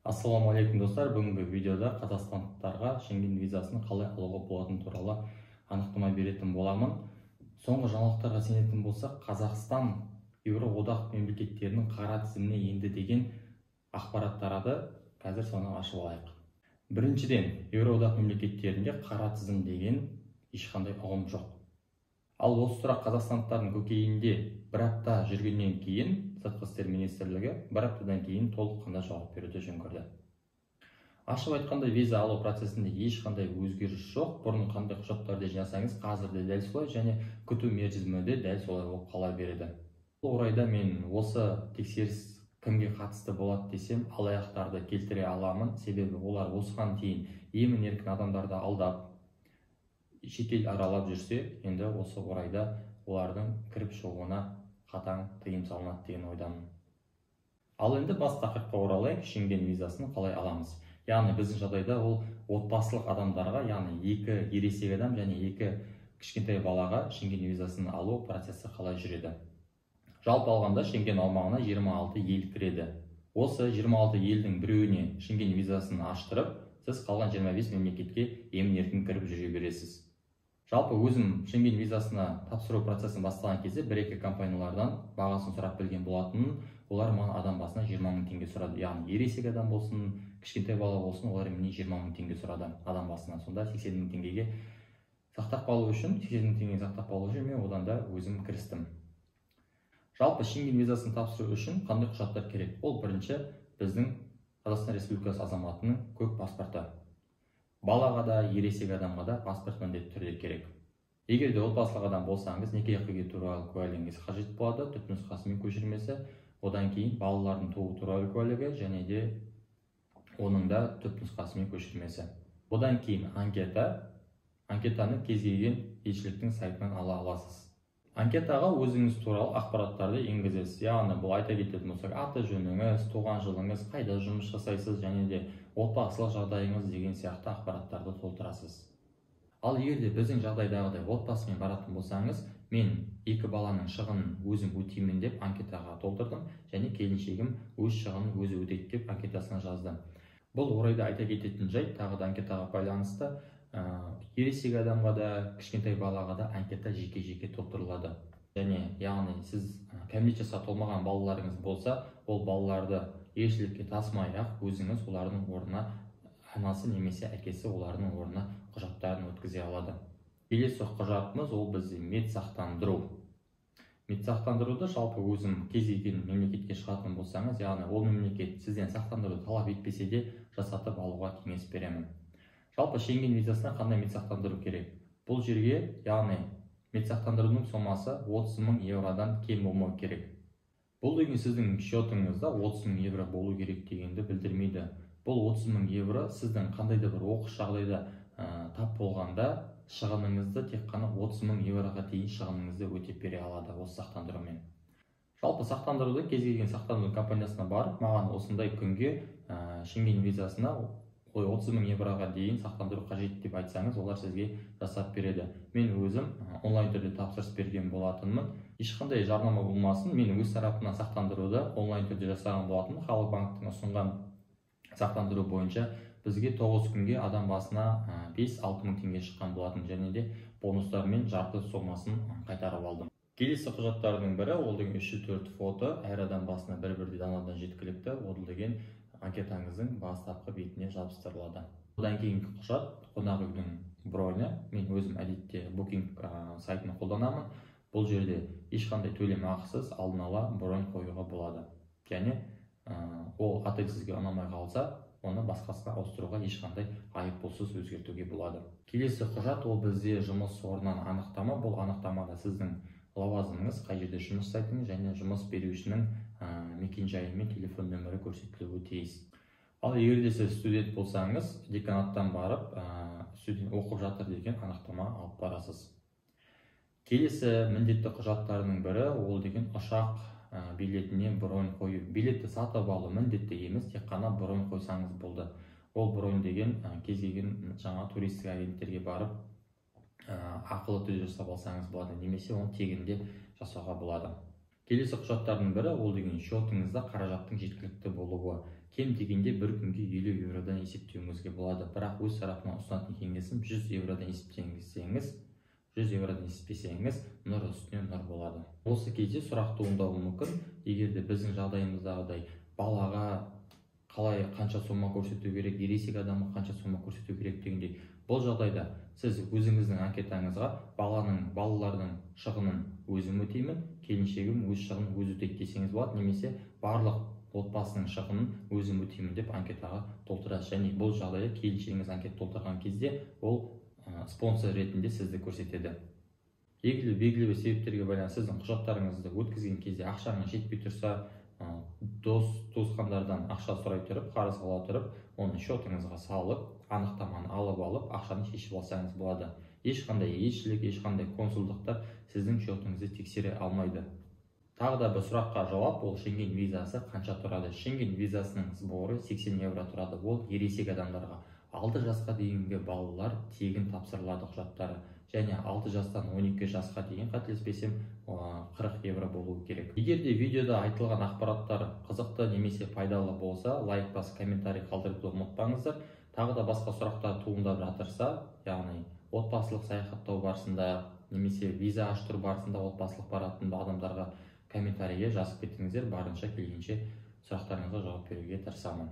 Ассалаумағалейкум достар, бүгінгі видеода қазақстандықтарға Шенген визасын қалай алуға болатыны туралы анықтама беретін боламын. Соңғы жаңалықтарға сенетін болсақ, Қазақстан Еуроодақ мемлекеттерінің қара тізіміне енді деген ақпарат тарады. Қазір соны ашып алайық. Біріншіден, Еуроодақ мемлекеттерінде қара тізім деген ешқандай ұғым жоқ. Ал осы сұрақ қазақстандықтардың көкейінде бір апта жүргеннен кейін Сыртқы істер министрлігі бір аптадан кейін толыққанды жауап беруді жөн көрді. Ашып айтқанда, виза алу процесінде ешқандай өзгеріс жоқ. Бұрын қандай құжаттарды жинасаңыз, қазір де дәл солай, және күту мерзімі де дәл солай болып қала береді. Бұл орайда мен осы тексеріс кімге қатысты болады десем, алаяқтарды келтіре аламын. Себебі олар осыған дейін емін-еркін адамдарды алдап, шетел аралап жүрсе, енді осы орайда олардың кіріп шығуына қатаң тыйым салынады деген ойдамын. Ал енді бас тақырыпқа оралайық, Шенген визасын қалай аламыз? Яғни біздің жағдайда ол отбасылық адамдарға, яғни 2 ересек адам және 2 кішкентай балаға Шенген визасын алу процесі қалай жүреді? Жалпы алғанда Шенген аумағына 26 ел кіреді. Осы 26 елдің біреуіне Шенген визасын аштырып, сіз қалған 25 мемлекетке емін-еркін кіріп жүре бересіз. Жалпы өзім Шенген визасына тапсыру процесін бастаған кезде 1-2 компаниялардан бағасын сұрап білген болатынмын. Олар маған адам басына 20 мың теңге сұрады. Яғни ересек адам болсын, кішкентай бала болсын, олар менен 20 мың теңге сұрады адам басына. Сонда 80 мың теңгеге сақтап қалу үшін, 80 мың теңге сақтап қалу үшін мен одан да өзім кірістім. Жалпы Шенген визасын тапсыру үшін қандай құжаттар керек? Ол бірінші біздің Қазақстан Республикасы азаматының көк паспорты. Балаға да, ересек адамға да паспорт міндетті түрде керек. Егер де отбасылық адам болсаңыз, неке қию туралы куәлігіңіз қажет болады, түпнұсқасы мен көшірмесі, одан кейін балалардың туу туралы куәлігі және де оның да түпнұсқасы мен көшірмесі. Одан кейін анкетаны кез келген елшіліктің сайтынан ала аласыз. Анкетаға өзіңіз туралы ақпараттарды енгізесіз. Яғни бұл айта кететін болсақ, аты жөніңіз, туған жылыңыз, қайда жұмыс жасайсыз және де отбасылық жағдайыңыз деген сияқты ақпараттарды толтырасыз. Ал егер де біздің жағдайдағыдай отбасымен баратын болсаңыз, мен 2 баланың шығынын өзім өтеймін деп анкетаға толтырдым және келіншегім өз шығынын өзі өтейді деп анкетасына жаздым. Бұл орайда айта кететін жайт, тағы да анкетаға байланысты, ересек адамға да, кішкентай балаға да анкета жеке-жеке толтырылады. Және яғни сіз кәмелет жасқа толмаған балаларыңыз болса, ол балаларды елшілікке тасымай-ақ өзіңіз олардың орнына, анасы немесе әкесі олардың орнына құжаттарын өткізе алады. Келесі құжатымыз ол бізде медсақтандыру. Медсақтандыруды жалпы өзім кез келген мемлекетке шығатын болсаңыз, яғни ол мемлекет сізден сақтандыруды талап етпесе де жасатып алуға кеңес беремін. Жалпы Шенген визасына қандай медсақтандыру керек? Бұл жерге, яғни медсақтандырудың сомасы 30 мың евродан кем болмау керек. Бұл деген сіздің счетыңызда 30 мың евро болу керек дегенді білдірмейді. Бұл 30 мың евро сіздің қандайда бір оқыс жағдайда тап болғанда шығыныңызды тек қана 30 мың евроға дейін шығыныңызды өтеп бере алады осы сақтандырумен. Жалпы сақтандыруды кез келген сақтандыру компаниясына барып, маған осындай күнге Шенген визасына 30 мың евроға дейін сақтандыру қажет деп айтсаңыз, олар сізге жасап береді. Мен өзім онлайн түрде тапсырыс берген болатынмын. Ешқандай жарнама болмасын, мен өз тарапымнан сақтандыруды онлайн түрде жасаған болатынмын. Халық банктың ұсынған сақтандыру бойынша бізге 9 күнге адам басына 5-6 мың теңге шыққан болатын, және де бонустармен жарты сомасын қайтарып алдым. Келесі құжаттардың бірі, ол деген 3-4 фото, әр адам басына бір-бірдей данадан жеткілікті, ол деген анкетаңыздың бастапқы бетіне жабыстырылады. Одан кейінгі құжат қонақ үйдің броны. Мен өзім әдетте Booking сайтын қолданамын. Бұл жерде ешқандай төлем ақысыз алдын ала бронь қоюға болады. Және ол отель сізге ұнамай қалса, оны басқасына ауыстыруға ешқандай айыппұлсыз өзгертуге болады. Келесі құжат ол бізде жұмыс орнынан анықтама. Бұл анықтамада сіздің лауазымыңыз, қай жерде жұмыс жасайтыныңыз және жұмыс берушінің мекен-жайы мен телефон нөмірі көрсетілуі тиіс. Ал егер де сіз студент болсаңыз, деканаттан барып, студент оқып жатыр деген анықтама алып барасыз. Келесі міндетті құжаттарының бірі ол деген ұшақ билетіне бронь қою. Билетті сатып алу міндетті емес, тек қана бронь қойсаңыз болды. Ол бронь деген кез келген жаңа туристік агенттерге барып ақылы түрде жасап алсаңыз болады, немесе оны тегінде жасауға болады. Келесі құжаттардың бірі ол деген счетыңызда қаражаттың жеткілікті болуы. кем дегенде бір күнге 50 еуродан есептеуіңізге болады. Бірақ өз тарапынан ұсынатын кеңесім 100 еуродан есептесеңіз, 100 еуродан есептесеңіз, нұр үстіне нұр болады. Осы кезде сұрақ туындауы мүмкін, егер де біздің жағдайымыздағыдай балаға қалай қанша сома көрсету керек, ересек адамға қанша сома көрсету керек дегендей, бұл жағдайда сіз өзіңіздің анкетаңызға балалардың шығынын өзім өтеймін, келіншегім өз шығынын өзі өтейді десеңіз болады, немесе барлық отбасының шығынын өзім өтеймін деп анкетаға толтырасыз. Және бұл жағдайда келіншегіңіз анкет толтырған кезде ол спонсор ретінде сізді көрсетеді. Егер белгілі бір себептерге байланысты сіздің құжаттарыңызды өткізген кезде ақшаңыз жетпей тұрса, туысқандардан ақша сұрай тұрып, қарыз ала тұрып, оны счетыңызға салып, анықтаманы алып алып, ақшаны шешіп алсаңыз болады. Ешқандай елшілік, ешқандай консулдықтар сіздің счетыңызды тексере алмайды. Тағы да бір сұраққа жауап, ол Шенген визасы қанша тұрады? Шенген визасының сборы 80 евро тұрады. Ол ересек адамдарға. 6 жасқа дейінгі балалар тегін тапсырылады құжаттары. Және 6 жастан 12 жасқа дейін, қателеспесем, 40 евро болуы керек. Егер де видеода айтылған ақпараттар қызықты немесе пайдалы болса, лайк басып, комментарий қалдыруды ұмытпаңыздар. Тағы да басқа сұрақтар туындап жатырса, яғни отбасылық саяхаттау барысында немесе виза аштыру барысында отбасылық баратын адамдарға комментарийге жазып кетіңіздер, барынша келгенше сұрақтарыңызға жауап беруге тырысамын.